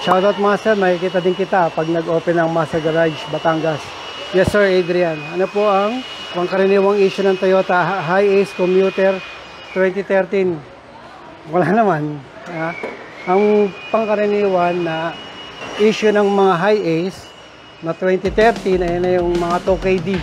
Shoutout Master, makikita din kita pag nag-open ng Master Garage, Batangas. Yes sir, Adrian. Ano po ang pangkaraniwang issue ng Toyota Hi-Ace Commuter 2013? Wala naman. Ang pangkaraniwan na issue ng mga Hi-Ace na 2013 ay na yung mga 2KD.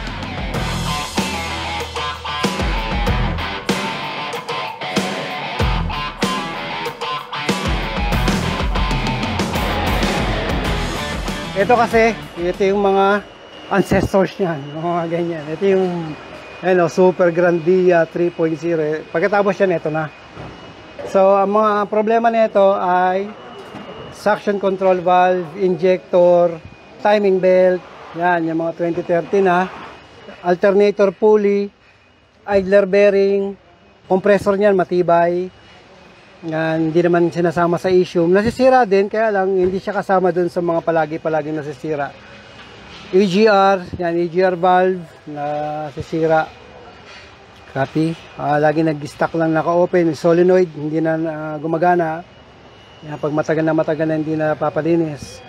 Ito kasi, ito yung mga ancestors niyan, mga ganyan. Ito yung Super Grandia 3.0. Pagkatapos yan, ito na. So, ang mga problema nito ay suction control valve, injector, timing belt, yan, yung mga 2013 na. Alternator pulley, idler bearing, compressor niyan matibay. Yan, hindi naman sinasama sa issue. Nasisira din, kaya lang hindi siya kasama dun sa mga palagi nasisira. EGR, yan, EGR valve, nasisira. Copy. Lagi nag-stock lang naka-open. Solenoid, hindi na gumagana. Yan, pag matagal na hindi na papalinis.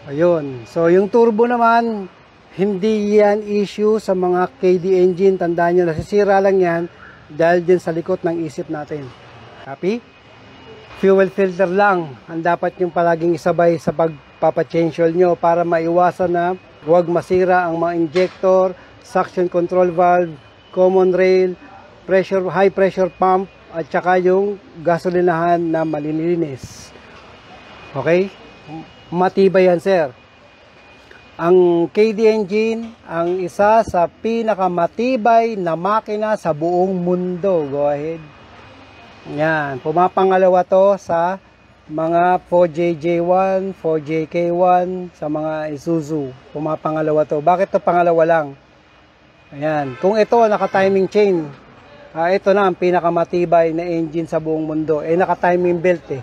Ayun. So, yung turbo naman, hindi yan issue sa mga KD engine. Tandaan nyo, nasisira lang yan dahil din sa likot ng isip natin. Copy? Fuel filter lang ang dapat yung palaging isabay sa pagpapachange oil nyo para maiwasan na huwag masira ang mga injector, suction control valve, common rail, high pressure pump, at saka yung gasolinahan na malilinis. Okay? Matibay yan, sir. Ang KD engine, ang isa sa pinakamatibay na makina sa buong mundo. Go ahead. Yan, pumapangalawa to sa mga 4JJ1, 4JK1, sa mga Isuzu. Pumapangalawa to. Bakit to pangalawa lang? Ayan, kung ito naka-timing chain, ito na ang pinakamatibay na engine sa buong mundo. Naka-timing belt eh.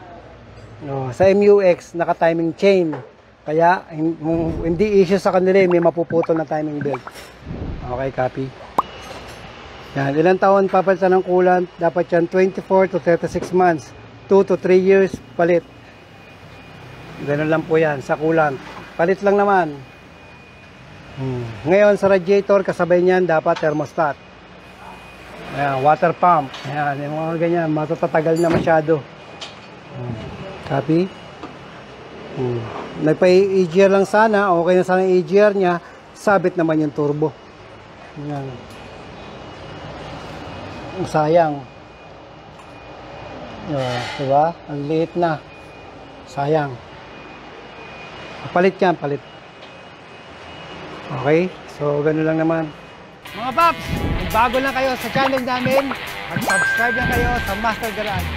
No, sa MUX, naka-timing chain. Kaya, hindi issue sa kanila may mapuputol na timing belt. Okay, copy. Yan, ilang taon papalitan ng coolant? Dapat yan 24 to 36 months. 2 to 3 years palit. Ganun lang po yan sa coolant. Palit lang naman. Ngayon sa radiator, kasabay niyan dapat thermostat. Ayan, water pump. Ayan, yung mga ganyan, matatagal na masyado. Copy? Nagpa-EGR lang sana, okay na sana yung EGR niya, sabit naman yung turbo. Ayan. Sayang. Diba? Ang liit na. Sayang. Palit yan, palit. Okay? So, gano'n lang naman. Mga paps, bago lang kayo sa channel namin, mag-subscribe lang kayo sa Master Garage.